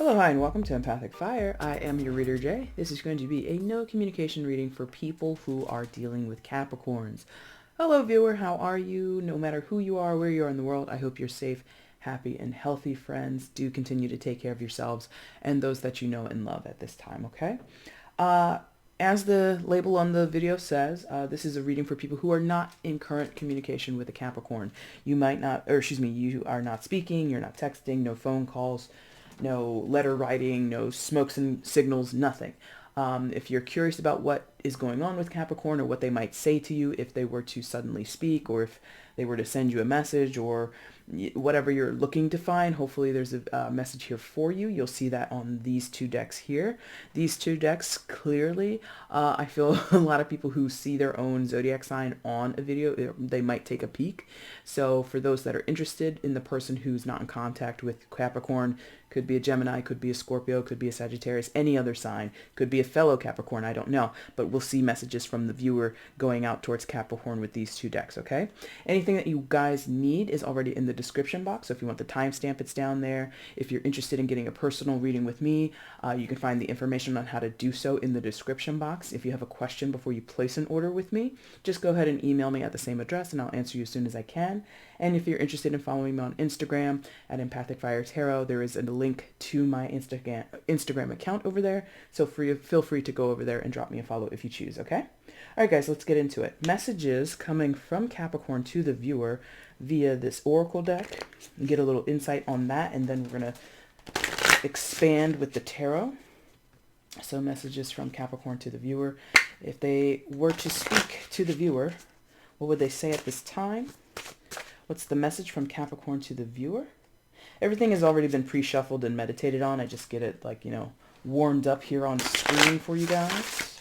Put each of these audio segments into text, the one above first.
Hello, hi, and welcome to Empathic Fire. I am your reader, Jay. This is going to be a no communication reading for people who are dealing with Capricorns. Hello, viewer. How are you? No matter who you are, where you are in the world, I hope you're safe, happy, and healthy, friends. Do continue to take care of yourselves and those that you know and love at this time, okay? As the label on the video says, this is a reading for people who are not in current communication with a Capricorn. You might not, or excuse me, you are not speaking, you're not texting, no phone calls, no letter writing, no smokes and signals, nothing. If you're curious about what is going on with Capricorn or what they might say to you if they were to suddenly speak, or if they were to send you a message, or whatever you're looking to find, hopefully there's a message here for you. You'll see that on these two decks here. These two decks clearly, I feel a lot of people who see their own zodiac sign on a video, they might take a peek. So for those that are interested in the person who's not in contact with Capricorn, could be a Gemini, could be a Scorpio, could be a Sagittarius, any other sign, could be a fellow Capricorn, I don't know. But we'll see messages from the viewer going out towards Capricorn with these two decks, okay? Anything that you guys need is already in the description box. So if you want the timestamp, it's down there. If you're interested in getting a personal reading with me, you can find the information on how to do so in the description box. If you have a question before you place an order with me, just go ahead and email me at the same address and I'll answer you as soon as I can. And if you're interested in following me on Instagram at EmpathicFire Tarot, there is a link to my Instagram account over there. So feel free to go over there and drop me a follow if you choose, okay? All right, guys, let's get into it. Messages coming from Capricorn to the viewer via this Oracle deck. Get a little insight on that, and then we're going to expand with the tarot. So messages from Capricorn to the viewer. If they were to speak to the viewer, what would they say at this time? What's the message from Capricorn to the viewer? Everything has already been pre-shuffled and meditated on. I just get it, like, you know, warmed up here on screen for you guys.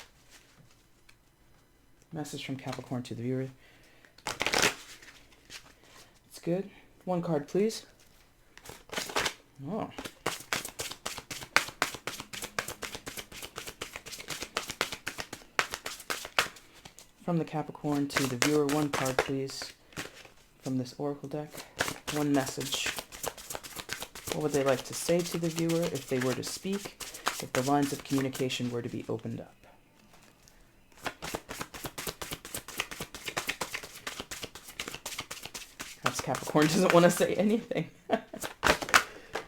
Message from Capricorn to the viewer. It's good. One card, please. Oh. From the Capricorn to the viewer, one card, please. From this Oracle deck, one message. What would they like to say to the viewer if they were to speak, if the lines of communication were to be opened up? Perhaps Capricorn doesn't want to say anything.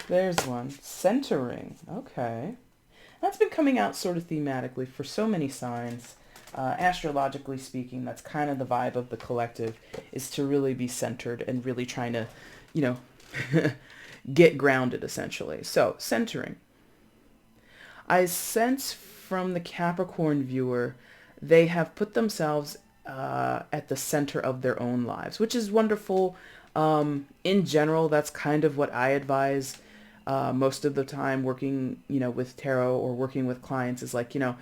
There's one. Centering. Okay. That's been coming out sort of thematically for so many signs. Astrologically speaking, that's kind of the vibe of the collective, is to really be centered and really trying to, you know, get grounded, essentially. So, centering. I sense from the Capricorn viewer, they have put themselves at the center of their own lives, which is wonderful. In general, that's kind of what I advise most of the time working, you know, with tarot or working with clients, is like, you know,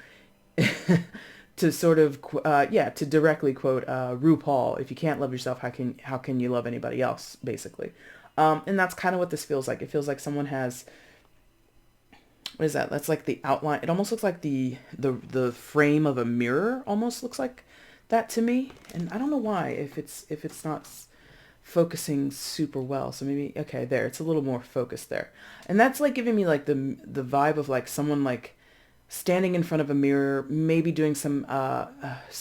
to sort of, to directly quote RuPaul, if you can't love yourself, how can you love anybody else, basically. And that's kind of what this feels like. It feels like someone has, what is that? That's like the outline. It almost looks like the frame of a mirror, almost looks like that to me. And I don't know why, if it's not focusing super well. So maybe, okay, there, it's a little more focused there. And that's like giving me like the vibe of like someone like standing in front of a mirror, maybe doing some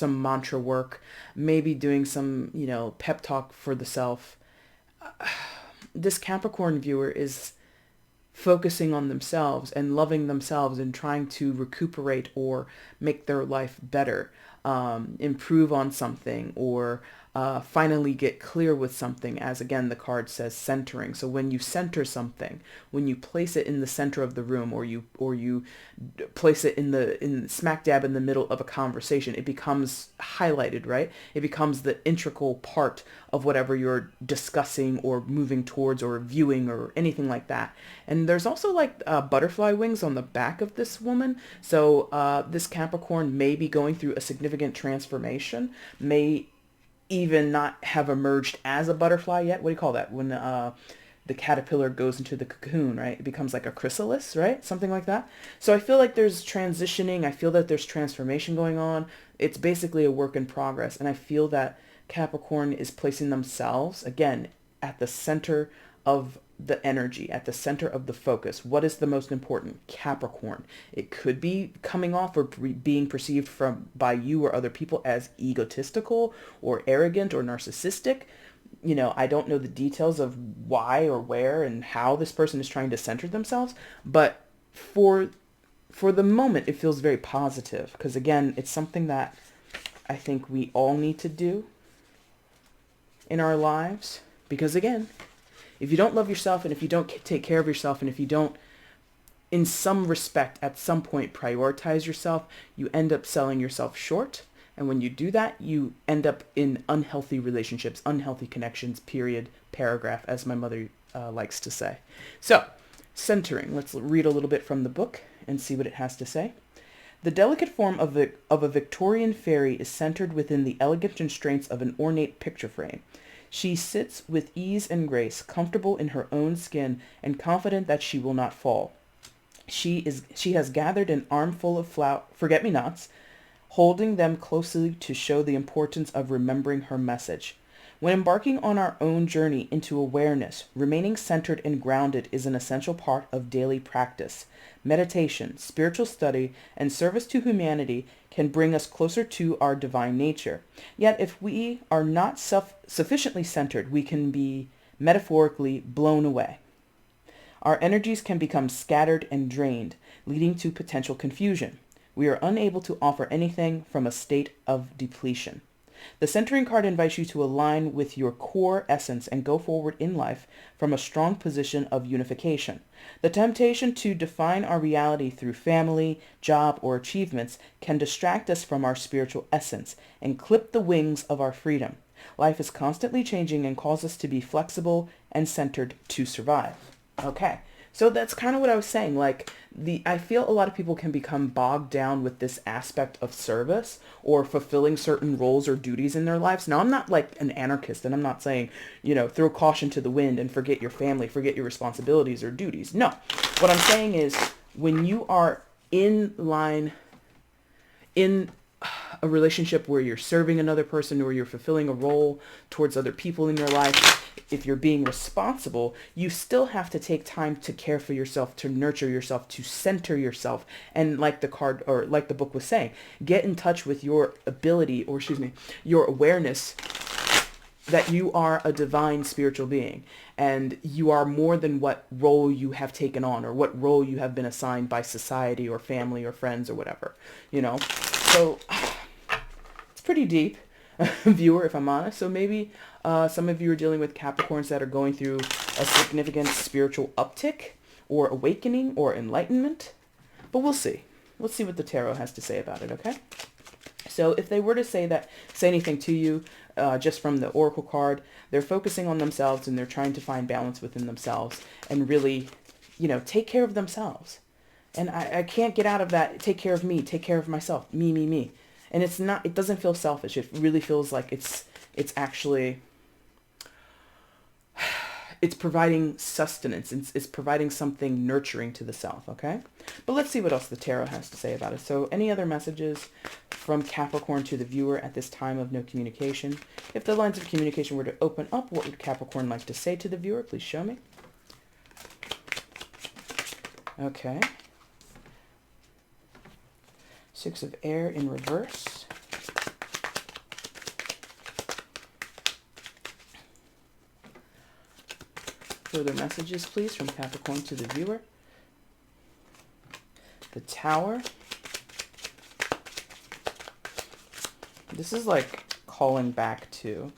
mantra work, maybe doing some, you know, pep talk for the self. This Capricorn viewer is focusing on themselves and loving themselves and trying to recuperate or make their life better, improve on something, or finally get clear with something, as again the card says, centering. So when you center something, when you place it in the center of the room, or you place it in smack dab in the middle of a conversation, it becomes highlighted, right? It becomes the integral part of whatever you're discussing or moving towards or viewing or anything like that. And there's also like butterfly wings on the back of this woman. So this Capricorn may be going through a significant transformation, may even not have emerged as a butterfly yet. What do you call that? When the caterpillar goes into the cocoon, right? It becomes like a chrysalis, right? Something like that. So I feel like there's transitioning. I feel that there's transformation going on. It's basically a work in progress. And I feel that Capricorn is placing themselves, again, at the center of the energy, at the center of the focus. What is the most important? Capricorn. It could be coming off or being perceived by you or other people as egotistical or arrogant or narcissistic. You know, I don't know the details of why or where and how this person is trying to center themselves, but for the moment, it feels very positive because, again, it's something that I think we all need to do in our lives. Because, again, if you don't love yourself and if you don't take care of yourself and if you don't, in some respect, at some point, prioritize yourself, you end up selling yourself short. And when you do that, you end up in unhealthy relationships, unhealthy connections, period, paragraph, as my mother likes to say. So, centering. Let's read a little bit from the book and see what it has to say. The delicate form of a Victorian fairy is centered within the elegant constraints of an ornate picture frame. She sits with ease and grace, comfortable in her own skin and confident that she will not fall. She has gathered an armful of forget-me-nots, holding them closely to show the importance of remembering her message. When embarking on our own journey into awareness, remaining centered and grounded is an essential part of daily practice. Meditation, spiritual study, and service to humanity can bring us closer to our divine nature. Yet if we are not sufficiently centered, we can be metaphorically blown away. Our energies can become scattered and drained, leading to potential confusion. We are unable to offer anything from a state of depletion. The centering card invites you to align with your core essence and go forward in life from a strong position of unification. The temptation to define our reality through family, job, or achievements can distract us from our spiritual essence and clip the wings of our freedom. Life is constantly changing and calls us to be flexible and centered to survive. Okay. So that's kind of what I was saying. Like, I feel a lot of people can become bogged down with this aspect of service or fulfilling certain roles or duties in their lives. Now, I'm not like an anarchist, and I'm not saying, throw caution to the wind and forget your family, forget your responsibilities or duties. No. What I'm saying is when you are in line, in a relationship where you're serving another person or you're fulfilling a role towards other people in your life, if you're being responsible, you still have to take time to care for yourself, to nurture yourself, to center yourself. And like the card, or like the book was saying, get in touch with your ability, or your awareness that you are a divine spiritual being and you are more than what role you have taken on or what role you have been assigned by society or family or friends or whatever, So it's pretty deep, viewer, if I'm honest. So maybe some of you are dealing with Capricorns that are going through a significant spiritual uptick or awakening or enlightenment. But we'll see. Let's see what the tarot has to say about it, okay? So if they were to say anything to you just from the Oracle card, they're focusing on themselves and they're trying to find balance within themselves and really, take care of themselves. And I can't get out of that, take care of me, take care of myself, me. And it doesn't feel selfish. It really feels like it's actually, it's providing sustenance. It's providing something nurturing to the self, okay? But let's see what else the tarot has to say about it. So any other messages from Capricorn to the viewer at this time of no communication? If the lines of communication were to open up, what would Capricorn like to say to the viewer? Please show me. Okay. Six of Air in reverse. Further messages, please, from Capricorn to the viewer. The Tower. This is like calling back to.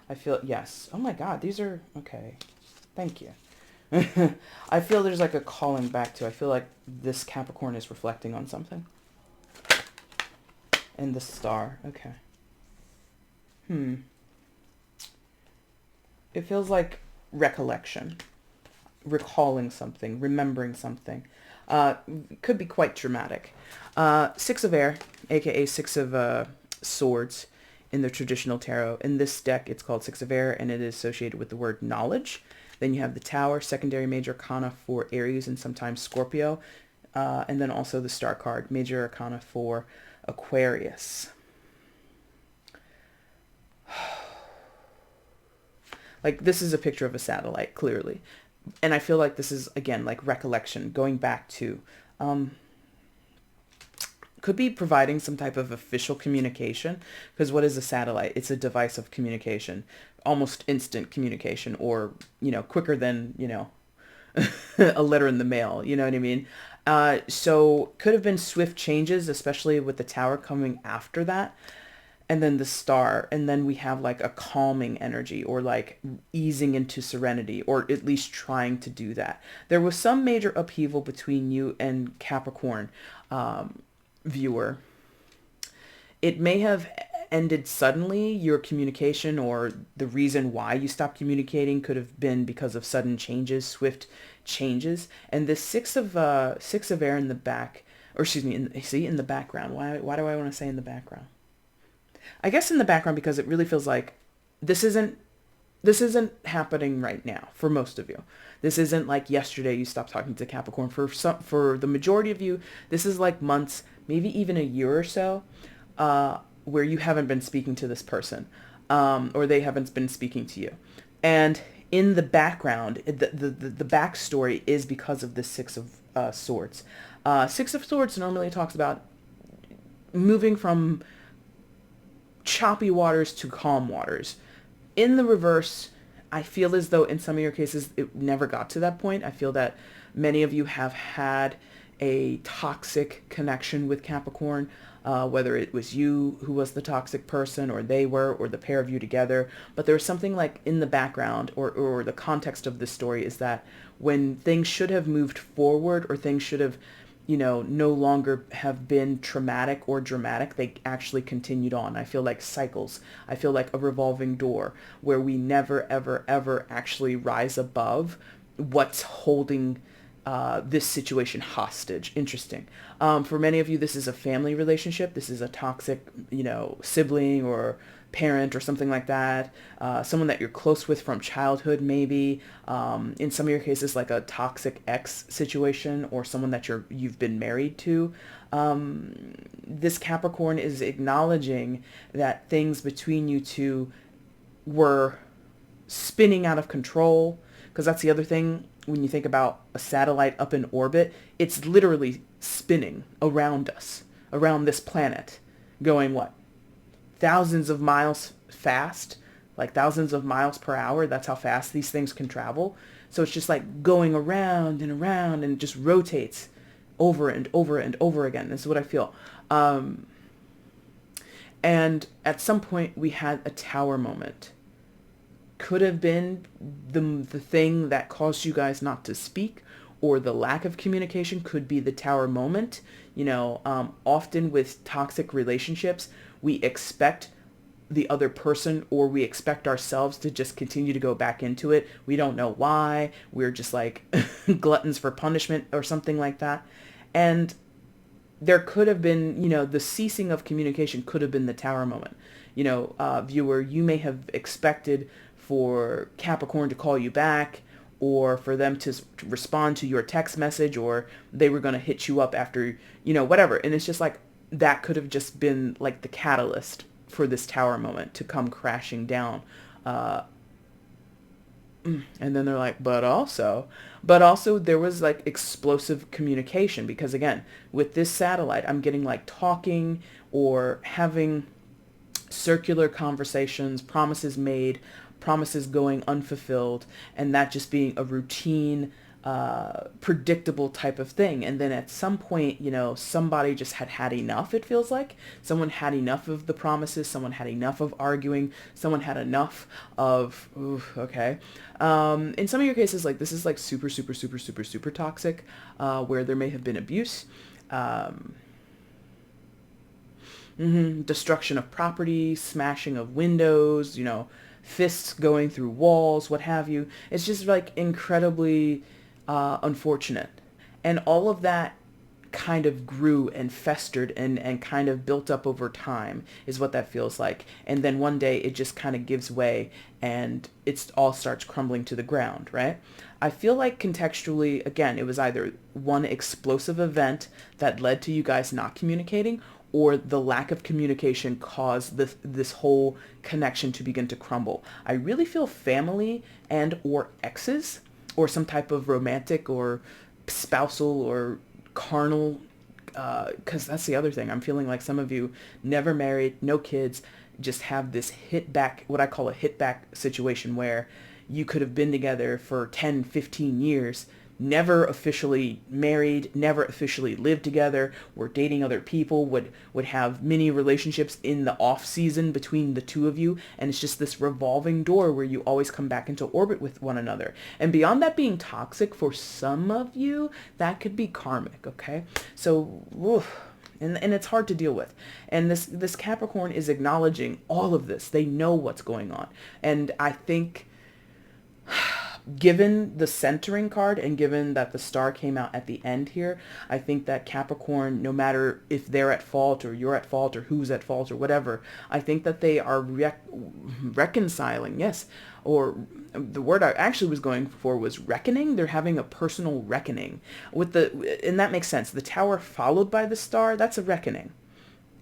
I feel, yes. Oh my God, these are, okay. Thank you. I feel there's like a calling back to. I feel like this Capricorn is reflecting on something. And the Star, okay. It feels like recollection, recalling something, remembering something. Could be quite dramatic. Six of Air, aka Six of Swords in the traditional tarot. In this deck, it's called Six of Air, and it is associated with the word knowledge. Then you have the Tower, secondary major arcana for Aries and sometimes Scorpio. And then also the Star card, major arcana for Aquarius. Like, this is a picture of a satellite, clearly. And I feel like this is, again, like recollection, going back to, could be providing some type of official communication, because what is a satellite? It's a device of communication, almost instant communication, or, quicker than, a letter in the mail, you know what I mean? So could have been swift changes, especially with the tower coming after that. And then the star, and then we have like a calming energy, or like easing into serenity, or at least trying to do that. There was some major upheaval between you and Capricorn, viewer. It may have ended suddenly, your communication, or the reason why you stopped communicating could have been because of sudden changes, swift changes. And this six of air in the back, or excuse me, in the background. Why do I want to say in the background? I guess in the background because it really feels like this isn't happening right now for most of you. This isn't like yesterday you stopped talking to Capricorn. For the majority of you, this is like months, maybe even a year or so, where you haven't been speaking to this person, or they haven't been speaking to you. And in the background, the backstory is because of the Six of Swords. Six of Swords normally talks about moving from choppy waters to calm waters. In the reverse, I feel as though in some of your cases it never got to that point. I feel that many of you have had a toxic connection with Capricorn, whether it was you who was the toxic person, or they were, or the pair of you together. But there's something like in the background, or the context of this story is that when things should have moved forward, or things should have, no longer have been traumatic or dramatic, they actually continued on. I feel like cycles. I feel like a revolving door where we never, ever, ever actually rise above what's holding this situation hostage. Interesting. For many of you, this is a family relationship. This is a toxic, sibling or parent or something like that. Someone that you're close with from childhood, maybe. In some of your cases, like a toxic ex situation, or someone that you've been married to. This Capricorn is acknowledging that things between you two were spinning out of control, because that's the other thing. When you think about a satellite up in orbit, it's literally spinning around us, around this planet, going what? Thousands of miles fast, like thousands of miles per hour. That's how fast these things can travel. So it's just like going around and around, and it just rotates over and over and over again. This is what I feel. And at some point we had a tower moment. Could have been the thing that caused you guys not to speak, or the lack of communication could be the tower moment. Often with toxic relationships, we expect the other person, or we expect ourselves to just continue to go back into it. We don't know why. We're just like gluttons for punishment or something like that. And there could have been, the ceasing of communication could have been the tower moment. Viewer, you may have expected for Capricorn to call you back, or for them to respond to your text message, or they were going to hit you up after, whatever. And it's just like, that could have just been like the catalyst for this tower moment to come crashing down. And then they're like, but also there was like explosive communication, because again, with this satellite, I'm getting like talking or having circular conversations, promises made, promises going unfulfilled, and that just being a routine, predictable type of thing. And then at some point, somebody just had enough, it feels like. Someone had enough of the promises, someone had enough of arguing, someone had enough of, okay. In some of your cases, like this is like super, super, super, super, super toxic, where there may have been abuse, destruction of property, smashing of windows, fists going through walls, what have you. It's just like incredibly unfortunate. And all of that kind of grew and festered and kind of built up over time, is what that feels like. And then one day it just kind of gives way, and it all starts crumbling to the ground, right? I feel like contextually, again, it was either one explosive event that led to you guys not communicating, or the lack of communication caused this whole connection to begin to crumble. I really feel family and or exes or some type of romantic or spousal or carnal, because that's the other thing. I'm feeling like some of you never married, no kids, just have this hit back, what I call a hit back situation, where you could have been together for 10, 15 years, never officially married, never officially lived together, were dating other people, would have many relationships in the off season between the two of you, and it's just this revolving door where you always come back into orbit with one another. And beyond that being toxic for some of you, that could be karmic, okay? So, oof. And it's hard to deal with. And this Capricorn is acknowledging all of this. They know what's going on. And I think, given the centering card and given that the star came out at the end here, I think that Capricorn, no matter if they're at fault or you're at fault or who's at fault or whatever, I think that they are reconciling, yes, or the word I actually was going for was reckoning. They're having a personal reckoning with and that makes sense. The Tower followed by the star, that's a reckoning.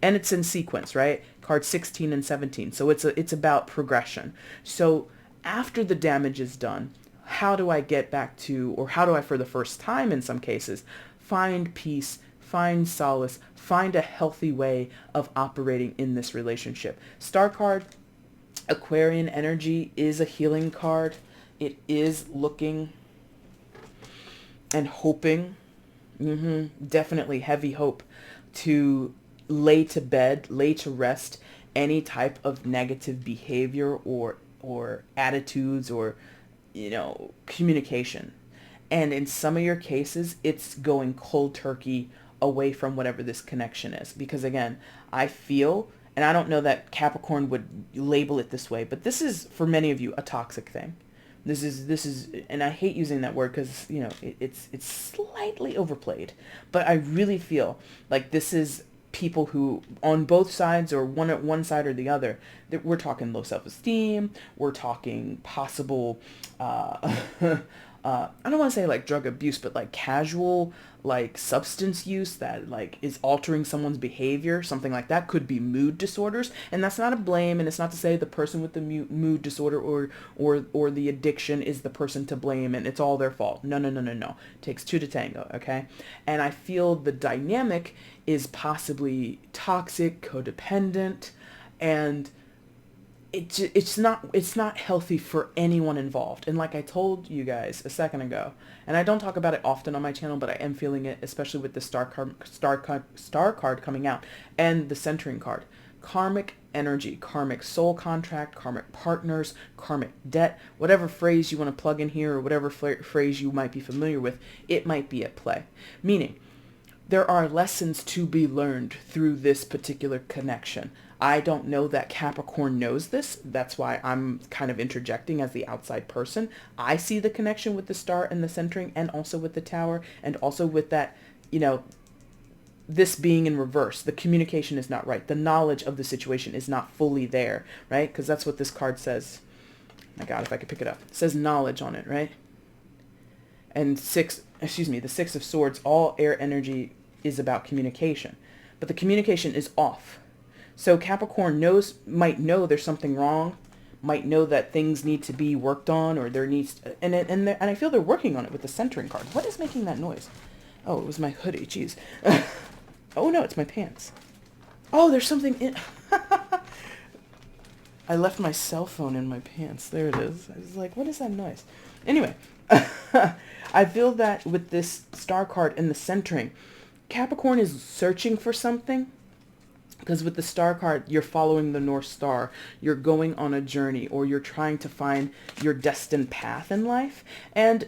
And it's in sequence, right? Card 16 and 17. So it's about progression. So after the damage is done, how do I get back to, or how do I, for the first time in some cases, find peace, find solace, find a healthy way of operating in this relationship? Star card, Aquarian energy, is a healing card. It is looking and hoping, definitely heavy hope, to lay to bed, lay to rest any type of negative behavior or attitudes or, communication. And in some of your cases, it's going cold turkey away from whatever this connection is. Because again, I feel, and I don't know that Capricorn would label it this way, but this is, for many of you, a toxic thing. This is, and I hate using that word because, it's slightly overplayed, but I really feel like this is people who, on both sides or one side or the other, that we're talking low self-esteem, we're talking possible, I don't want to say like drug abuse, but like casual, like substance use that like is altering someone's behavior, something like that. Could be mood disorders, and that's not a blame, and it's not to say the person with the mood disorder or the addiction is the person to blame and it's all their fault. No. It takes two to tango, okay? And I feel the dynamic is possibly toxic, codependent, and it's not healthy for anyone involved. And like I told you guys a second ago, and I don't talk about it often on my channel, but I am feeling it, especially with the star card coming out and the centering card. Karmic energy, karmic soul contract, karmic partners, karmic debt, whatever phrase you want to plug in here or whatever phrase you might be familiar with, it might be at play. Meaning, there are lessons to be learned through this particular connection. I don't know that Capricorn knows this. That's why I'm kind of interjecting as the outside person. I see the connection with the star and the centering, and also with the Tower, and also with that, this being in reverse. The communication is not right. The knowledge of the situation is not fully there, right? Because that's what this card says. My God, if I could pick it up. It says knowledge on it, right? And the Six of Swords, all air energy is about communication. But the communication is off. So Capricorn might know there's something wrong, might know that things need to be worked on, or there needs, and I feel they're working on it with the centering card. What is making that noise? Oh, it was my hoodie. Jeez. Oh no, it's my pants. Oh, there's something in. I left my cell phone in my pants. There it is. I was like, what is that noise? Anyway, I feel that with this star card and the centering, Capricorn is searching for something. Because with the star card, you're following the North Star, you're going on a journey, or you're trying to find your destined path in life. And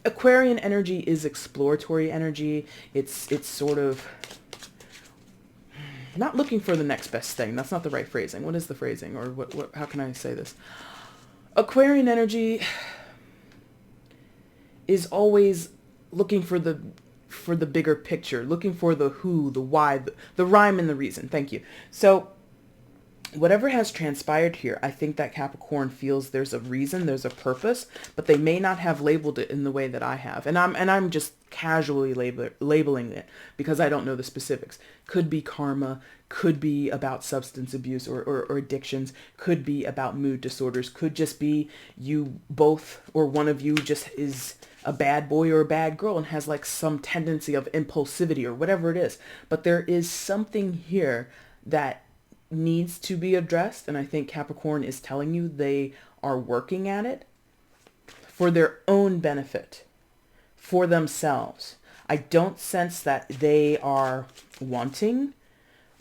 Aquarian energy is exploratory energy. It's sort of not looking for the next best thing. That's not the right phrasing. What is the phrasing? Or how can I say this? Aquarian energy is always looking for the bigger picture, looking for the who, the why, the rhyme and the reason. Thank you. So whatever has transpired here, I think that Capricorn feels there's a reason, there's a purpose, but they may not have labeled it in the way that I have. And I'm just casually labeling it because I don't know the specifics. Could be karma, could be about substance abuse or addictions, could be about mood disorders, could just be you both or one of you just is a bad boy or a bad girl and has like some tendency of impulsivity or whatever it is. But there is something here that needs to be addressed, and I think Capricorn is telling you they are working at it for their own benefit, for themselves. I don't sense that they are wanting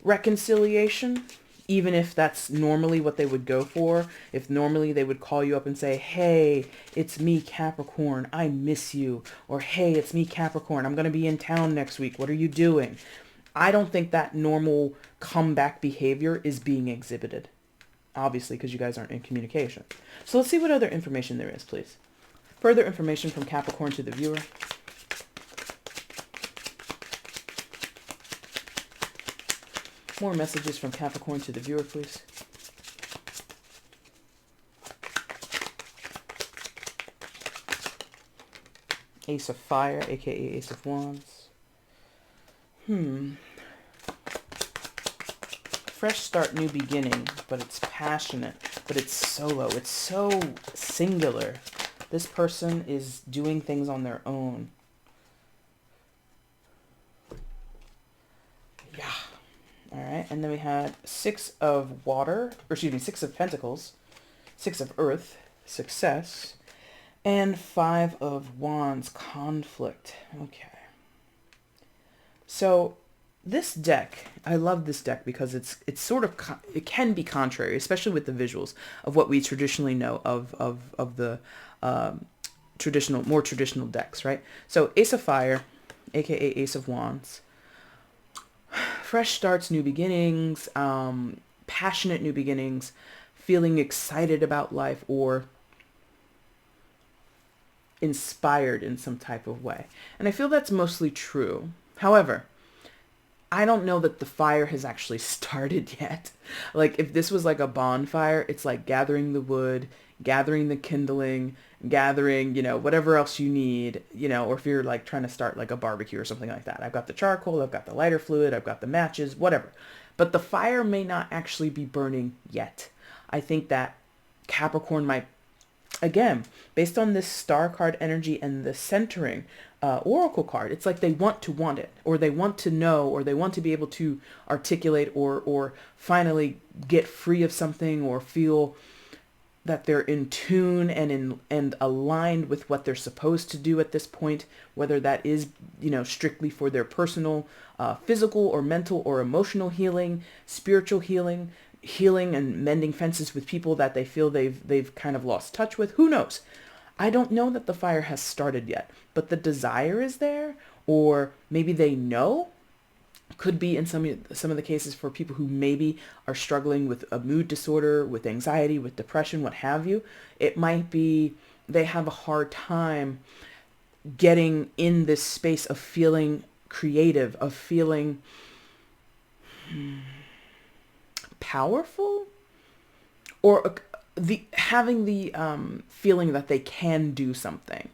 reconciliation, even if that's normally what they would go for. If normally they would call you up and say, hey, it's me, Capricorn, I miss you. Or, hey, it's me, Capricorn, I'm going to be in town next week. What are you doing? I don't think that normal comeback behavior is being exhibited. Obviously, because you guys aren't in communication. So let's see what other information there is, please. Further information from Capricorn to the viewer. More messages from Capricorn to the viewer, please. Ace of Fire, aka Ace of Wands. Fresh start, new beginning, but it's passionate, but it's solo. It's so singular. This person is doing things on their own. Yeah. All right. And then we had Six of Pentacles, Six of Earth, success, and Five of Wands, conflict. Okay. So this deck, I love this deck because it's sort of, it can be contrary, especially with the visuals of what we traditionally know of the more traditional decks, right? So Ace of Fire, aka Ace of Wands, fresh starts, new beginnings, passionate new beginnings, feeling excited about life or inspired in some type of way. And I feel that's mostly true. However, I don't know that the fire has actually started yet. Like if this was like a bonfire, it's like gathering the wood, gathering the kindling, gathering, whatever else you need, or if you're like trying to start like a barbecue or something like that. I've got the charcoal, I've got the lighter fluid, I've got the matches, whatever. But the fire may not actually be burning yet. I think that Capricorn might, again, based on this star card energy and the centering oracle card, it's like they want it, or they want to know, or they want to be able to articulate or finally get free of something, or feel that they're in tune and aligned with what they're supposed to do at this point, whether that is, strictly for their personal, physical or mental or emotional healing, spiritual healing and mending fences with people that they feel they've kind of lost touch with. Who knows? I don't know that the fire has started yet, but the desire is there, or maybe they know. Could be in some of the cases for people who maybe are struggling with a mood disorder, with anxiety, with depression, what have you. It might be they have a hard time getting in this space of feeling creative, of feeling powerful, or having the feeling that they can do something.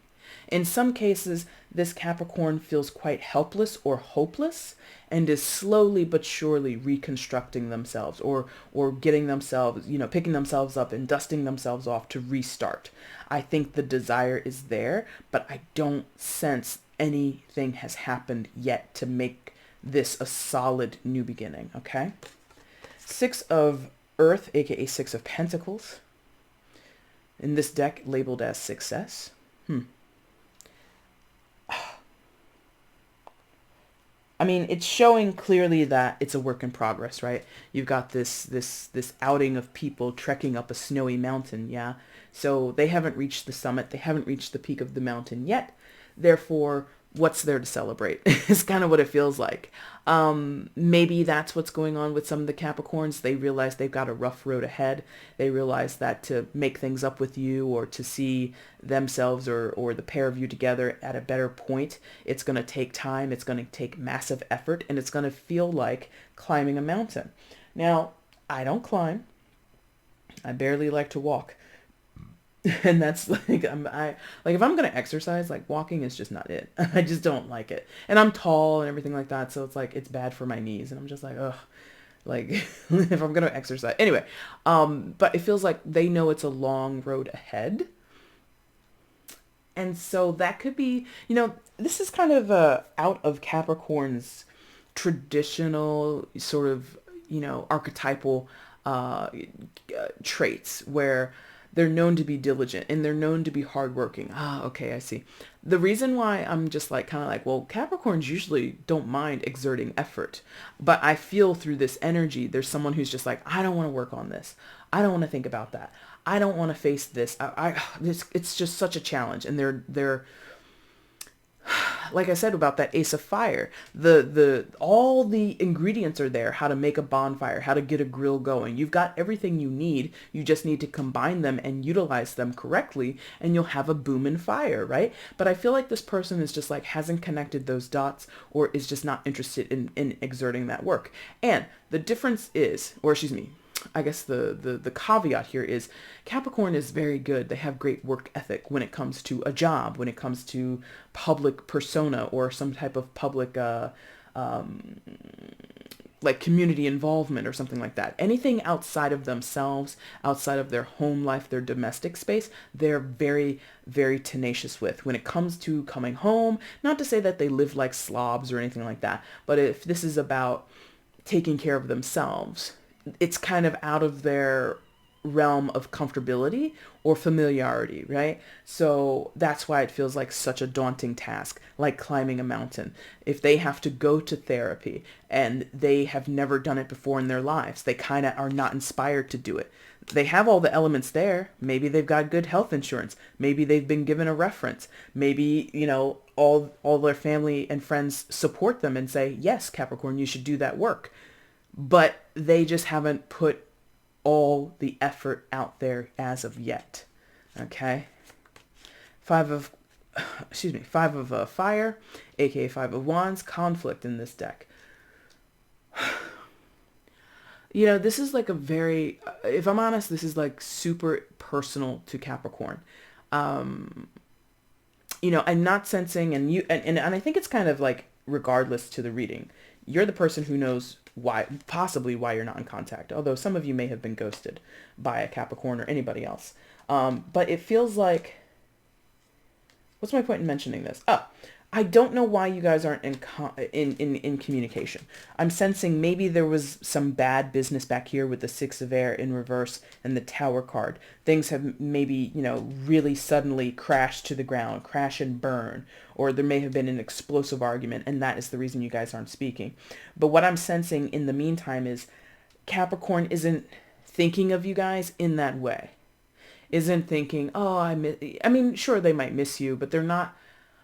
In some cases, this Capricorn feels quite helpless or hopeless and is slowly but surely reconstructing themselves or getting themselves, picking themselves up and dusting themselves off to restart. I think the desire is there, but I don't sense anything has happened yet to make this a solid new beginning, okay? Six of Earth, aka Six of Pentacles. In this deck, labeled as success. I mean, it's showing clearly that it's a work in progress, right? You've got this outing of people trekking up a snowy mountain, yeah? So they haven't reached the summit. They haven't reached the peak of the mountain yet. Therefore, what's there to celebrate? It's kind of what it feels like. Maybe that's what's going on with some of the Capricorns. They realize they've got a rough road ahead. They realize that to make things up with you, or to see themselves or the pair of you together at a better point, it's going to take time. It's going to take massive effort, and it's going to feel like climbing a mountain. Now, I don't climb. I barely like to walk. And that's like, like if I'm going to exercise, like walking is just not it. I just don't like it. And I'm tall and everything like that. So it's like, it's bad for my knees. And I'm just like, ugh, like if I'm going to exercise anyway. But it feels like they know it's a long road ahead. And so that could be, this is kind of out of Capricorn's traditional sort of, archetypal traits where they're known to be diligent and they're known to be hardworking. Ah, okay, I see. The reason why I'm just like kind of like, well, Capricorns usually don't mind exerting effort, but I feel through this energy, there's someone who's just like, I don't want to work on this. I don't want to think about that. I don't want to face this. It's just such a challenge, and they're like I said about that Ace of Fire, the all the ingredients are there. How to make a bonfire, how to get a grill going. You've got everything you need. You just need to combine them and utilize them correctly, and you'll have a booming fire, right? But I feel like this person is just like hasn't connected those dots, or is just not interested in exerting that work. And the difference is, or excuse me, I guess the caveat here is Capricorn is very good. They have great work ethic when it comes to a job, when it comes to public persona or some type of public like community involvement or something like that. Anything outside of themselves, outside of their home life, their domestic space, they're very, very tenacious with. When it comes to coming home, not to say that they live like slobs or anything like that, but if this is about taking care of themselves, it's kind of out of their realm of comfortability or familiarity, right? So that's why it feels like such a daunting task, like climbing a mountain. If they have to go to therapy and they have never done it before in their lives, they kind of are not inspired to do it. They have all the elements there. Maybe they've got good health insurance. Maybe they've been given a reference. Maybe, all their family and friends support them and say, yes, Capricorn, you should do that work. But they just haven't put all the effort out there as of yet. Okay. Five of fire, aka Five of Wands, conflict in this deck. This is like a very, if I'm honest, this is like super personal to Capricorn. I'm not sensing, and I think it's kind of like regardless to the reading. You're the person who knows possibly why you're not in contact. Although some of you may have been ghosted by a Capricorn or anybody else. But it feels like, what's my point in mentioning this? I don't know why you guys aren't in communication. I'm sensing maybe there was some bad business back here with the Six of Air in reverse and the Tower card. Things have maybe, really suddenly crashed to the ground, crash and burn, or there may have been an explosive argument, and that is the reason you guys aren't speaking. But what I'm sensing in the meantime is Capricorn isn't thinking of you guys in that way. Isn't thinking, oh, I mean, sure, they might miss you, but they're not.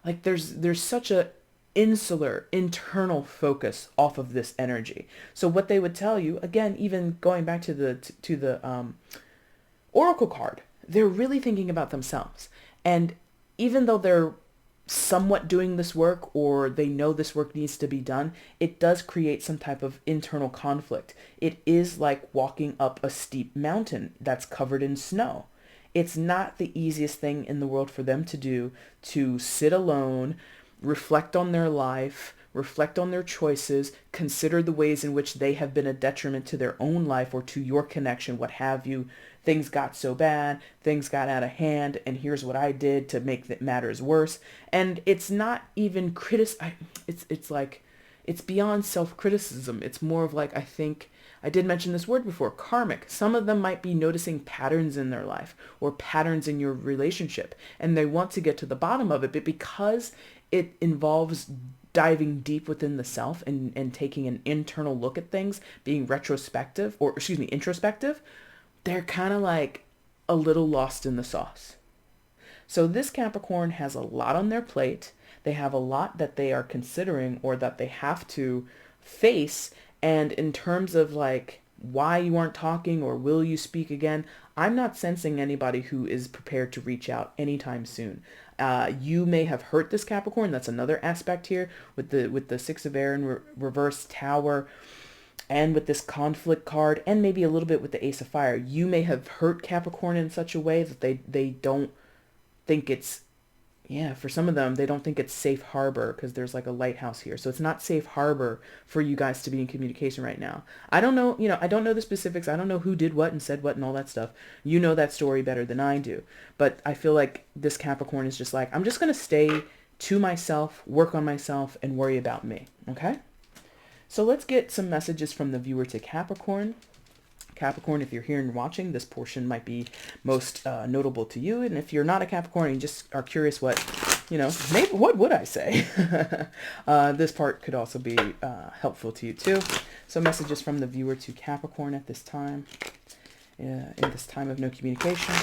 Like there's such a insular internal focus off of this energy. So what they would tell you, again, even going back to the Oracle card, they're really thinking about themselves. And even though they're somewhat doing this work, or they know this work needs to be done, it does create some type of internal conflict. It is like walking up a steep mountain that's covered in snow. It's not the easiest thing in the world for them to do, to sit alone, reflect on their life, reflect on their choices, consider the ways in which they have been a detriment to their own life or to your connection, what have you. Things got so bad, things got out of hand, and here's what I did to make the matters worse. And it's not even it's like, it's beyond self-criticism. It's more of like, I think, I did mention this word before, karmic. Some of them might be noticing patterns in their life or patterns in your relationship, and they want to get to the bottom of it. But because it involves diving deep within the self and taking an internal look at things, being introspective, they're kind of like a little lost in the sauce. So this Capricorn has a lot on their plate. They have a lot that they are considering or that they have to face. And in terms of like why you aren't talking or will you speak again, I'm not sensing anybody who is prepared to reach out anytime soon. You may have hurt this Capricorn. That's another aspect here with the Six of Air in reverse, Tower. And with this conflict card, and maybe a little bit with the Ace of Fire, you may have hurt Capricorn in such a way that they don't think it's, yeah, for some of them, they don't think it's safe harbor because there's like a lighthouse here. So it's not safe harbor for you guys to be in communication right now. I don't know, I don't know the specifics. I don't know who did what and said what and all that stuff. You know that story better than I do. But I feel like this Capricorn is just like, I'm just going to stay to myself, work on myself, and worry about me. Okay? So let's get some messages from the viewer to Capricorn. Capricorn, if you're here and watching, this portion might be most notable to you. And if you're not a Capricorn and you just are curious what, maybe what would I say? This part could also be helpful to you too. So messages from the viewer to Capricorn at this time, in this time of no communication.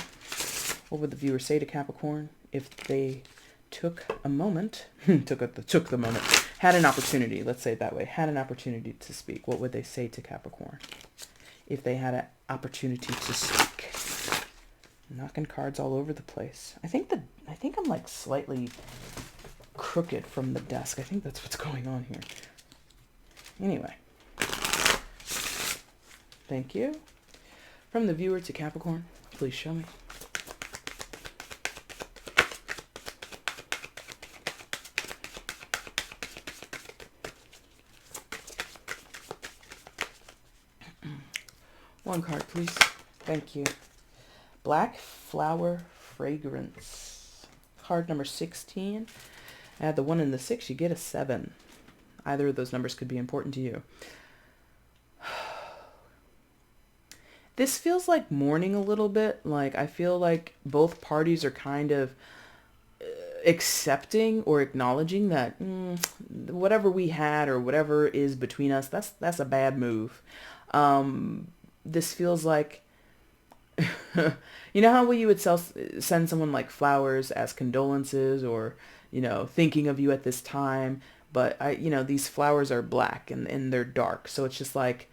What would the viewer say to Capricorn if they took a moment, took the moment, had an opportunity, let's say it that way, had an opportunity to speak? What would they say to Capricorn if they had an opportunity to speak? Knocking cards all over the place. I think I'm like slightly crooked from the desk. I think that's what's going on here. Anyway. Thank you. From the viewer to Capricorn, please show me. One card, please. Thank you. Black Flower Fragrance. Card number 16. Add the 1 and the 6, you get a 7. Either of those numbers could be important to you. This feels like mourning a little bit. Like, I feel like both parties are kind of accepting or acknowledging that whatever we had or whatever is between us, that's a bad move. This feels like, you know how you would send someone like flowers as condolences or, thinking of you at this time. But these flowers are black and they're dark. So it's just like,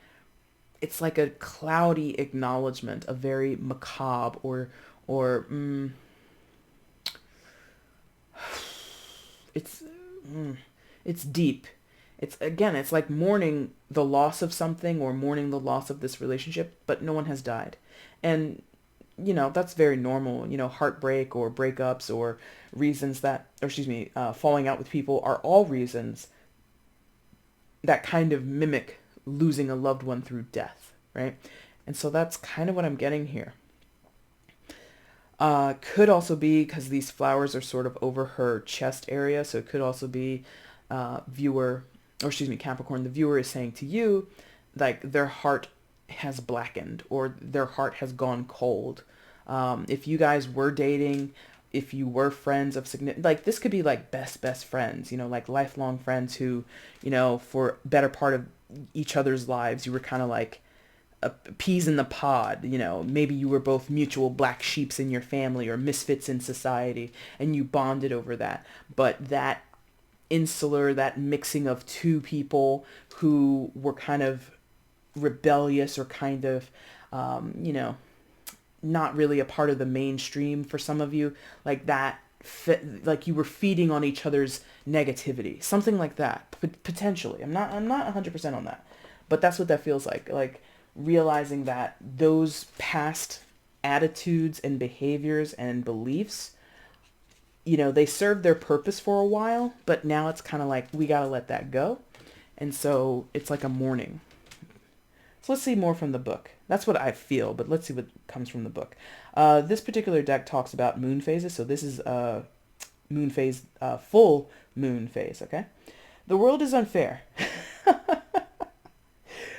it's like a cloudy acknowledgement, a very macabre or it's deep. It's like mourning the loss of something or mourning the loss of this relationship, but no one has died. And, that's very normal. Heartbreak or breakups or reasons falling out with people are all reasons that kind of mimic losing a loved one through death, right? And so that's kind of what I'm getting here. Could also be because these flowers are sort of over her chest area. So it could also be Capricorn, the viewer is saying to you, like, their heart has blackened or their heart has gone cold. If you guys were dating, if you were friends of significant, like, this could be like best friends, like lifelong friends who, for better part of each other's lives, you were kind of like peas in the pod. Maybe you were both mutual black sheeps in your family or misfits in society and you bonded over that. But that that mixing of two people who were kind of rebellious or kind of, not really a part of the mainstream for some of you, like that, like you were feeding on each other's negativity, something like that, potentially. I'm not 100% on that, but that's what that feels like realizing that those past attitudes and behaviors and beliefs, they served their purpose for a while, but now it's kind of like, we got to let that go. And so it's like a mourning. So let's see more from the book. That's what I feel, but let's see what comes from the book. This particular deck talks about moon phases. So this is moon phase, full moon phase. Okay. The world is unfair.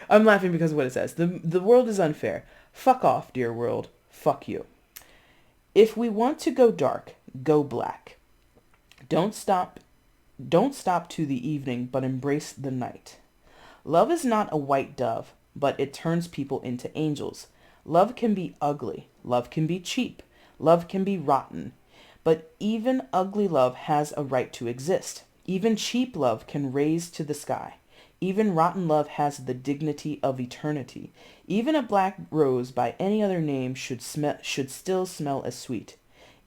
I'm laughing because of what it says. The world is unfair. Fuck off, dear world. Fuck you. If we want to go dark, go black. Don't stop to the evening, but embrace the night. Love is not a white dove, but it turns people into angels. Love can be ugly. Love can be cheap. Love can be rotten. But even ugly love has a right to exist. Even cheap love can raise to the sky. Even rotten love has the dignity of eternity. Even a black rose by any other name should still smell as sweet.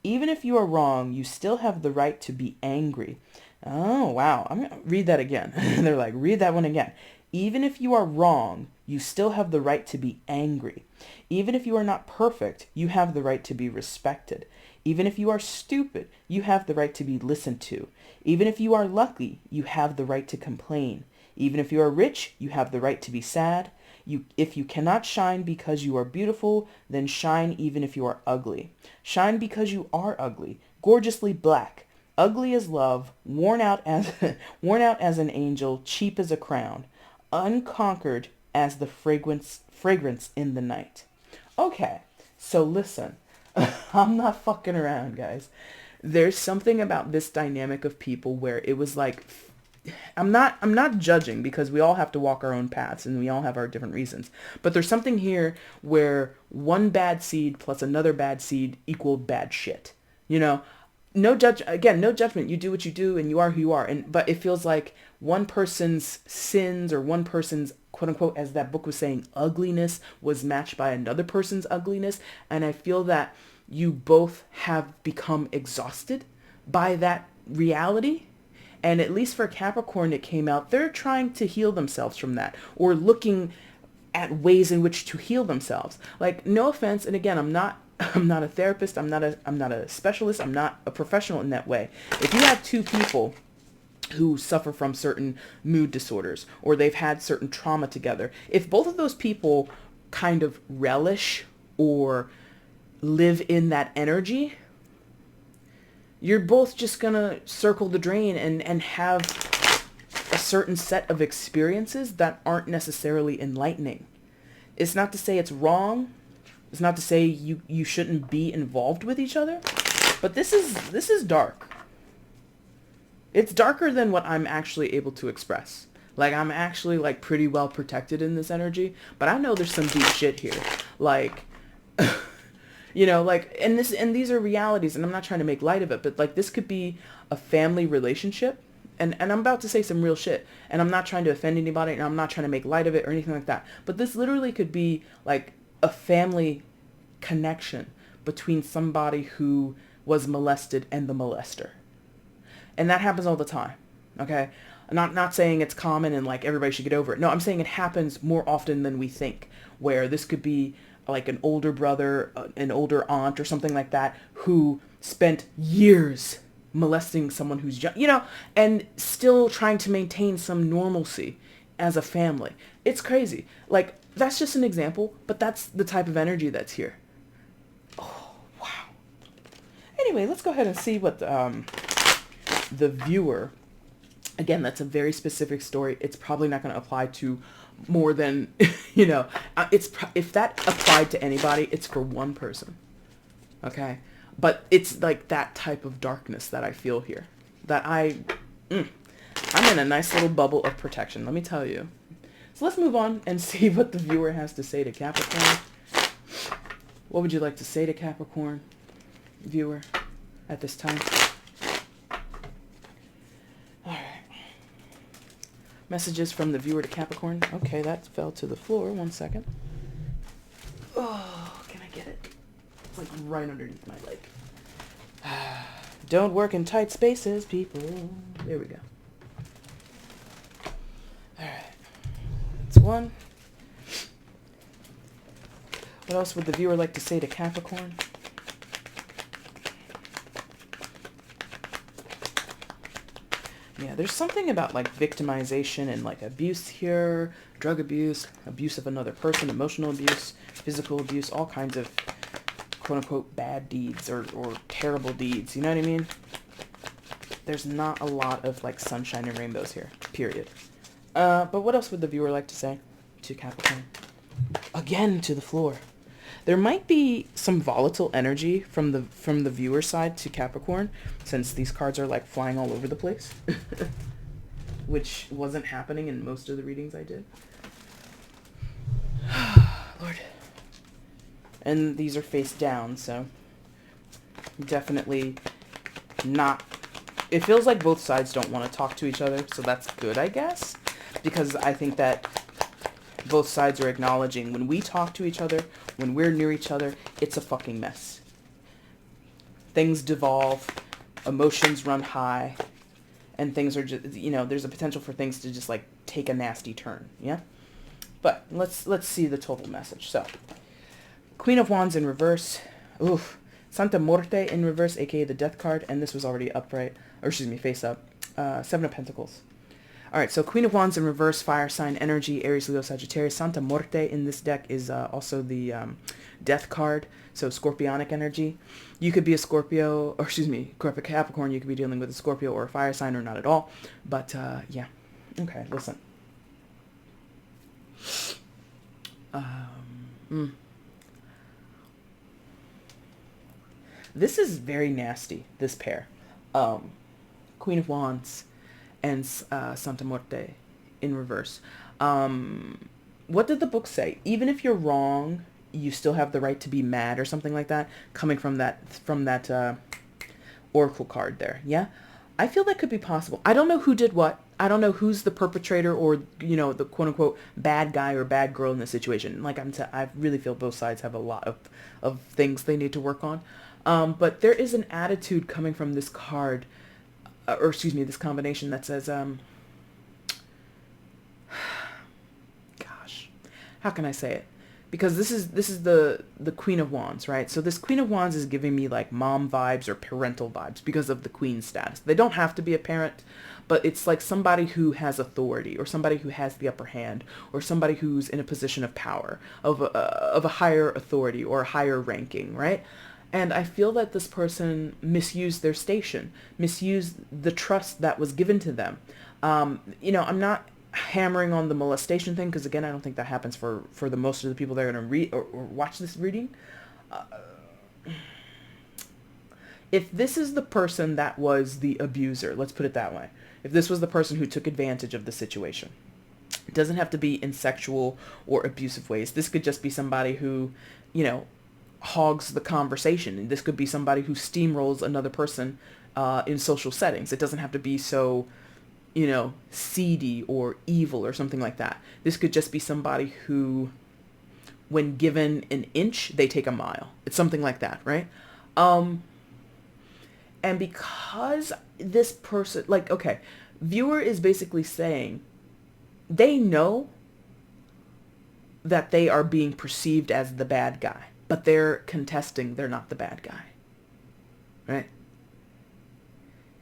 Even if you are wrong, you still have the right to be angry. Oh, wow. I'm going to read that again. They're like, read that one again. Even if you are wrong, you still have the right to be angry. Even if you are not perfect, you have the right to be respected. Even if you are stupid, you have the right to be listened to. Even if you are lucky, you have the right to complain. Even if you are rich, you have the right to be sad. If you cannot shine because you are beautiful, then shine even if you are ugly. Shine because you are ugly, gorgeously black, ugly as love, worn out as worn out as an angel, cheap as a crown, unconquered as the fragrance in the night. Okay, so listen, I'm not fucking around, guys. There's something about this dynamic of people where it was like, I'm not judging, because we all have to walk our own paths and we all have our different reasons. But there's something here where one bad seed plus another bad seed equal bad shit. You know, no judgment. You do what you do and you are who you are. But it feels like one person's sins, or one person's quote unquote, as that book was saying, ugliness was matched by another person's ugliness. And I feel that you both have become exhausted by that reality. And at least for Capricorn, it came out, they're trying to heal themselves from that, or looking at ways in which to heal themselves. Like, no offense. And again, I'm not a therapist. I'm not a specialist. I'm not a professional in that way. If you have two people who suffer from certain mood disorders, or they've had certain trauma together, if both of those people kind of relish or live in that energy, you're both just gonna circle the drain and have a certain set of experiences that aren't necessarily enlightening. It's not to say it's wrong. It's not to say you shouldn't be involved with each other. But this is dark. It's darker than what I'm actually able to express. Like, I'm actually like pretty well protected in this energy, but I know there's some deep shit here. Like, you know, like, and these are realities, and I'm not trying to make light of it, but like, this could be a family relationship, and I'm about to say some real shit, and I'm not trying to offend anybody, and I'm not trying to make light of it or anything like that, but this literally could be like a family connection between somebody who was molested and the molester. And that happens all the time. Okay? I'm not saying it's common and like everybody should get over it. No, I'm saying it happens more often than we think, where this could be like an older brother, an older aunt, or something like that, who spent years molesting someone who's young, you know, and still trying to maintain some normalcy as a family. It's crazy. Like, that's just an example, but that's the type of energy that's here. Oh, wow. Anyway, let's go ahead and see what the viewer, again, that's a very specific story. It's probably not going to apply to more than, you know, if that applied to anybody, it's for one person. Okay. But it's like that type of darkness that I feel here, that I'm in a nice little bubble of protection. Let me tell you. So let's move on and see what the viewer has to say to Capricorn. What would you like to say to Capricorn, viewer, at this time? Messages from the viewer to Capricorn. Okay, that fell to the floor. 1 second. Oh, can I get it? It's like right underneath my leg. Don't work in tight spaces, people. There we go. Alright. That's one. What else would the viewer like to say to Capricorn? Yeah, there's something about like victimization and like abuse here, drug abuse, abuse of another person, emotional abuse, physical abuse, all kinds of quote unquote bad deeds or terrible deeds. You know what I mean? There's not a lot of like sunshine and rainbows here, period. But what else would the viewer like to say to Capricorn? Again, to the floor. There might be some volatile energy from the viewer side to Capricorn, since these cards are like flying all over the place, which wasn't happening in most of the readings I did. Lord. And these are face down, so definitely not. It feels like both sides don't want to talk to each other, so that's good, I guess, because I think that both sides are acknowledging when we talk to each other, when we're near each other, it's a fucking mess. Things devolve, emotions run high, and things are just, you know, there's a potential for things to just like take a nasty turn. Yeah. But let's see the total message. So, Queen of Wands in reverse. Oof. Santa Muerte in reverse, aka the Death card, and this was already upright, or excuse me, face up. Seven of Pentacles. All right, so Queen of Wands in reverse, fire sign energy, Aries, Leo, Sagittarius. Santa Muerte in this deck is also the Death card, so Scorpionic energy. You could be a Scorpio, or excuse me, Capricorn. You could be dealing with a Scorpio or a fire sign, or not at all. But yeah, okay, listen. This is very nasty, this pair. Queen of Wands and Santa Muerte in reverse. What did the book say? Even if you're wrong, you still have the right to be mad or something like that, coming from that oracle card there. Yeah, I feel that could be possible. I don't know who did what. I don't know who's the perpetrator or, you know, the quote unquote bad guy or bad girl in this situation. Like I really feel both sides have a lot of things they need to work on. But there is an attitude coming from this card, or excuse me, this combination that says, gosh, how can I say it? Because this is the Queen of Wands, right? So this Queen of Wands is giving me like mom vibes or parental vibes because of the Queen status. They don't have to be a parent, but it's like somebody who has authority or somebody who has the upper hand or somebody who's in a position of power, of a higher authority or a higher ranking, right? And I feel that this person misused their station, misused the trust that was given to them. You know, I'm not hammering on the molestation thing because, again, I don't think that happens for the most of the people that are going to read or watch this reading. If this is the person that was the abuser, let's put it that way. If this was the person who took advantage of the situation, it doesn't have to be in sexual or abusive ways. This could just be somebody who, you know, hogs the conversation. And this could be somebody who steamrolls another person in social settings. It doesn't have to be so, you know, seedy or evil or something like that. This could just be somebody who, when given an inch, they take a mile. It's something like that, right? And because this person, like, okay, viewer is basically saying they know that they are being perceived as the bad guy, but they're contesting they're not the bad guy, right?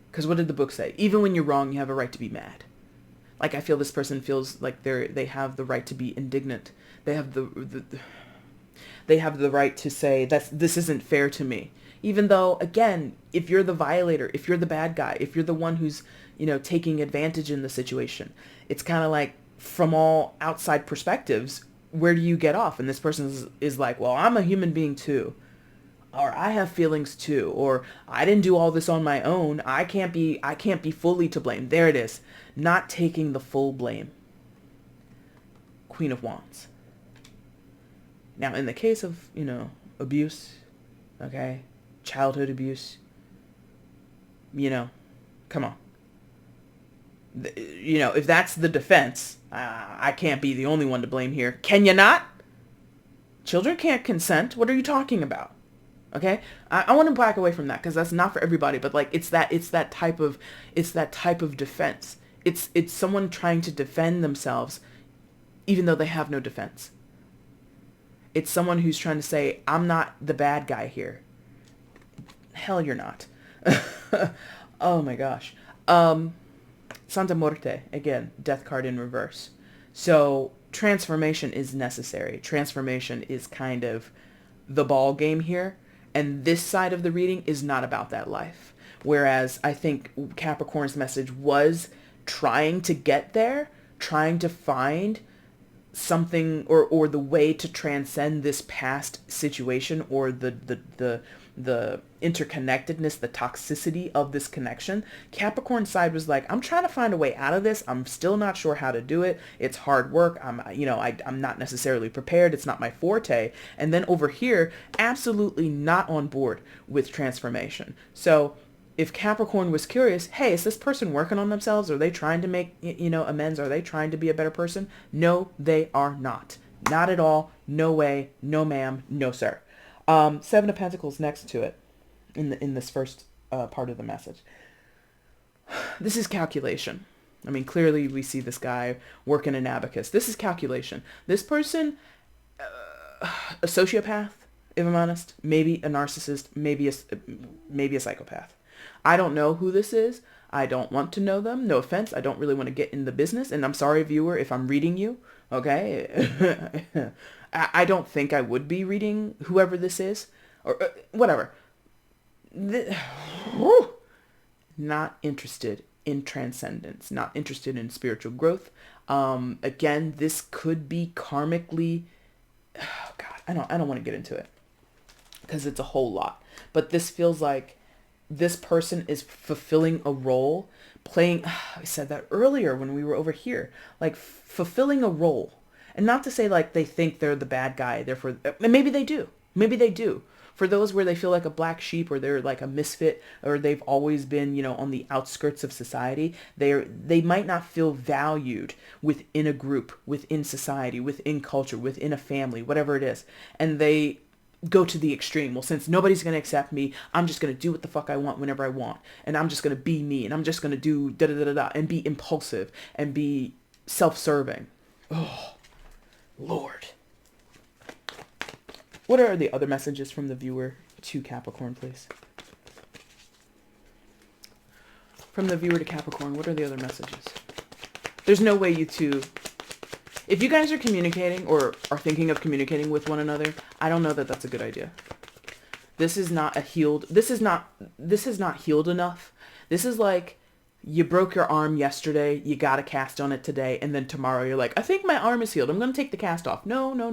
Because what did the book say? Even when you're wrong, you have a right to be mad. Like, I feel this person feels like they have the right to be indignant. They have they have the right to say this isn't fair to me. Even though, again, if you're the violator, if you're the bad guy, if you're the one who's, you know, taking advantage in the situation, it's kind of like, from all outside perspectives, where do you get off? And this person is like, well, I'm a human being too. Or I have feelings too. Or I didn't do all this on my own. I can't be fully to blame. There it is. Not taking the full blame. Queen of Wands. Now, in the case of, you know, abuse, okay, childhood abuse, you know, come on. You know, if that's the defense, I can't be the only one to blame here. Can you not? Children can't consent. What are you talking about? Okay, I want to back away from that because that's not for everybody. But like, it's that type of defense. It's someone trying to defend themselves, even though they have no defense. It's someone who's trying to say, I'm not the bad guy here. Hell, you're not. Oh my gosh. Santa Muerte, again, death card in reverse. So transformation is necessary. Transformation is kind of the ball game here. And this side of the reading is not about that life. Whereas I think Capricorn's message was trying to get there, trying to find something or the way to transcend this past situation or the interconnectedness, the toxicity of this connection. Capricorn side was like, I'm trying to find a way out of this. I'm still not sure how to do it. It's hard work. I'm not necessarily prepared. It's not my forte. And then over here, absolutely not on board with transformation. So if Capricorn was curious, hey, is this person working on themselves? Are they trying to make, amends? Are they trying to be a better person? No, they are not. Not at all. No way. No ma'am. No sir. Seven of Pentacles next to it in this first part of the message. This is calculation. I mean, clearly we see this guy working an abacus. This is calculation. This person, a sociopath, if I'm honest, maybe a narcissist, maybe a psychopath. I don't know who this is. I don't want to know them. No offense. I don't really want to get in the business. And I'm sorry, viewer, if I'm reading you. Okay? I don't think I would be reading whoever this is. Or whatever. Not interested in transcendence. Not interested in spiritual growth. Again, this could be karmically... Oh, God. I don't want to get into it. Because it's a whole lot. But this feels like this person is fulfilling a role, playing, I said that earlier when we were over here, like fulfilling a role. And not to say like they think they're the bad guy, therefore, maybe they do. Maybe they do. For those where they feel like a black sheep or they're like a misfit or they've always been, you know, on the outskirts of society, they might not feel valued within a group, within society, within culture, within a family, whatever it is. And they go to the extreme. Well, since nobody's going to accept me, I'm just going to do what the fuck I want whenever I want. And I'm just going to be me. And I'm just going to do da-da-da-da-da and be impulsive and be self-serving. Oh, Lord. What are the other messages from the viewer to Capricorn, please? From the viewer to Capricorn, what are the other messages? There's no way you two... If you guys are communicating or are thinking of communicating with one another, I don't know that that's a good idea. This is not healed enough. This is like you broke your arm yesterday, you got a cast on it today, and then tomorrow you're like, I think my arm is healed. I'm going to take the cast off. No. No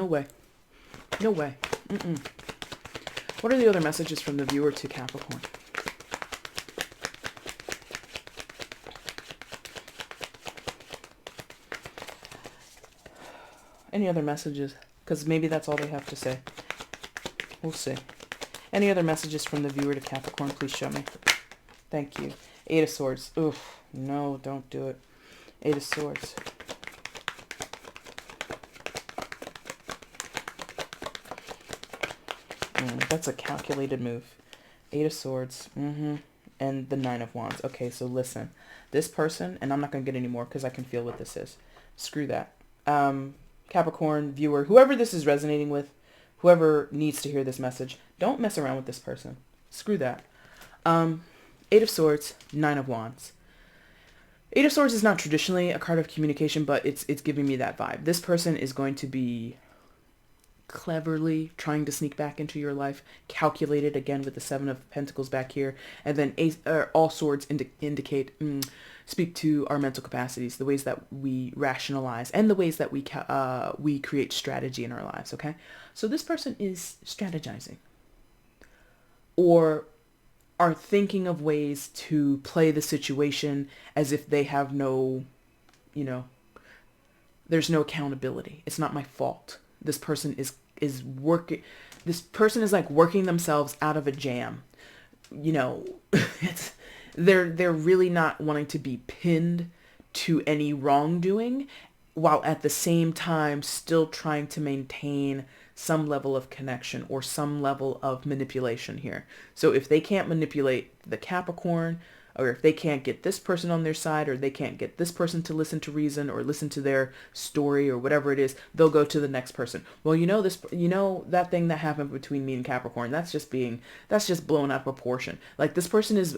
way. No way. What are the other messages from the viewer to Capricorn? Any other messages? Because maybe that's all they have to say. We'll see. Any other messages from the viewer to Capricorn? Please show me. Thank you. Eight of Swords. Oof. No, don't do it. Eight of Swords. That's a calculated move. Eight of Swords. And the Nine of Wands. Okay, so listen. This person, and I'm not going to get any more because I can feel what this is. Screw that. Capricorn, viewer, whoever this is resonating with, whoever needs to hear this message, don't mess around with this person. Screw that. Eight of Swords, Nine of Wands. Eight of Swords is not traditionally a card of communication, but it's giving me that vibe. This person is going to be cleverly trying to sneak back into your life, calculated again with the Seven of Pentacles back here, and then all swords speak to our mental capacities, the ways that we rationalize, and the ways that we create strategy in our lives. Okay, so this person is strategizing, or are thinking of ways to play the situation as if they have no, there's no accountability. It's not my fault. This person is working. This person is like working themselves out of a jam. They're really not wanting to be pinned to any wrongdoing, while at the same time still trying to maintain some level of connection or some level of manipulation here. So if they can't manipulate the Capricorn, or if they can't get this person on their side, or they can't get this person to listen to reason or listen to their story or whatever it is, they'll go to the next person. Well, that thing that happened between me and Capricorn, that's just blown out of proportion. Like, this person is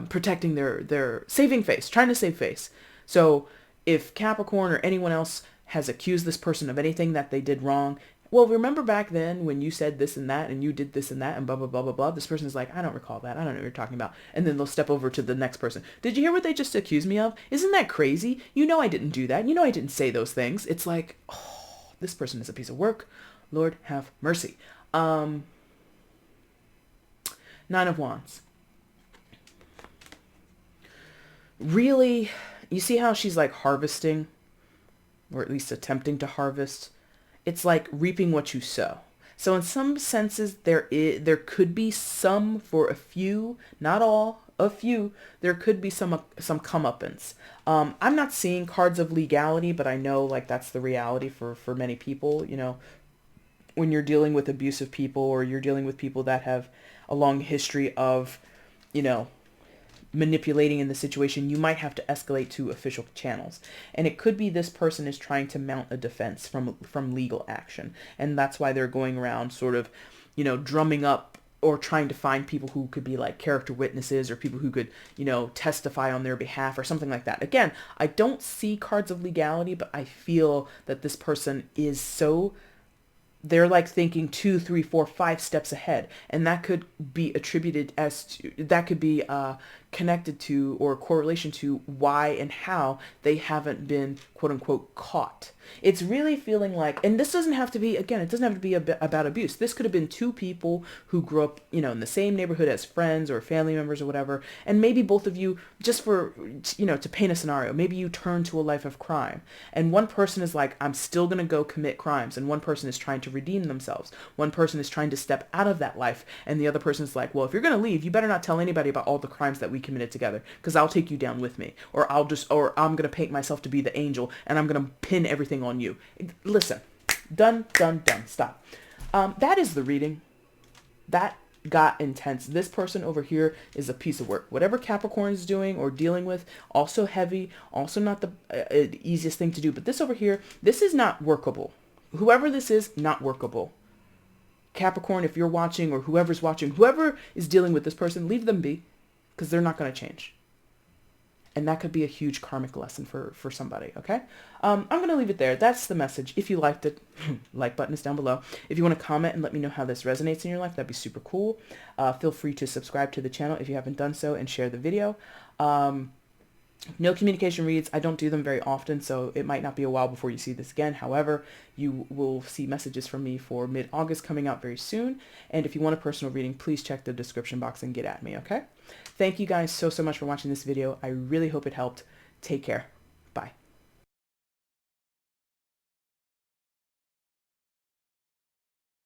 protecting their saving face, trying to save face. So if Capricorn or anyone else has accused this person of anything that they did wrong, well, remember back then when you said this and that and you did this and that and blah, blah, blah, blah, blah. This person is like, I don't recall that. I don't know what you're talking about. And then they'll step over to the next person. Did you hear what they just accused me of? Isn't that crazy? I didn't do that. I didn't say those things. It's like, oh, this person is a piece of work. Lord have mercy. Nine of Wands. Really, you see how she's like harvesting, or at least attempting to harvest? It's like reaping what you sow. So in some senses, there could be some, for a few, not all, a few, there could be some comeuppance. I'm not seeing cards of legality, but I know like that's the reality for many people. When you're dealing with abusive people, or you're dealing with people that have a long history of, manipulating in the situation, you might have to escalate to official channels. And it could be this person is trying to mount a defense from legal action. And that's why they're going around sort of, you know, drumming up or trying to find people who could be like character witnesses or people who could, you know, testify on their behalf or something like that. Again, I don't see cards of legality, but I feel that this person is so, they're like thinking 2, 3, 4, 5 steps ahead. And that could be attributed as to, that could be connected to or correlation to why and how they haven't been quote unquote caught. It's really feeling like, and this doesn't have to be, again, it doesn't have to be about abuse. This could have been 2 people who grew up, you know, in the same neighborhood as friends or family members or whatever. And maybe both of you, just for, you know, to paint a scenario, maybe you turn to a life of crime and one person is like, I'm still going to go commit crimes. And one person is trying to redeem themselves. One person is trying to step out of that life. And the other person is like, well, if you're going to leave, you better not tell anybody about all the crimes that we committed together, because I'll take you down with me, or I'm going to paint myself to be the angel and I'm going to pin everything on you. Listen, done, stop. That is the reading. That got intense. This person over here is a piece of work. Whatever Capricorn is doing or dealing with, also heavy, also not the easiest thing to do. But this over here, this is not workable. Whoever this is, not workable. Capricorn, if you're watching, or whoever's watching, whoever is dealing with this person, leave them be, because they're not going to change. And that could be a huge karmic lesson for somebody, okay? I'm going to leave it there. That's the message. If you liked it, like button is down below. If you want to comment and let me know how this resonates in your life, that'd be super cool. Feel free to subscribe to the channel if you haven't done so, and share the video. No communication reads. I don't do them very often, so it might not be a while before you see this again. However, you will see messages from me for mid-August coming out very soon. And if you want a personal reading, please check the description box and get at me, okay? Thank you guys so much for watching this video. I really hope it helped. Take care.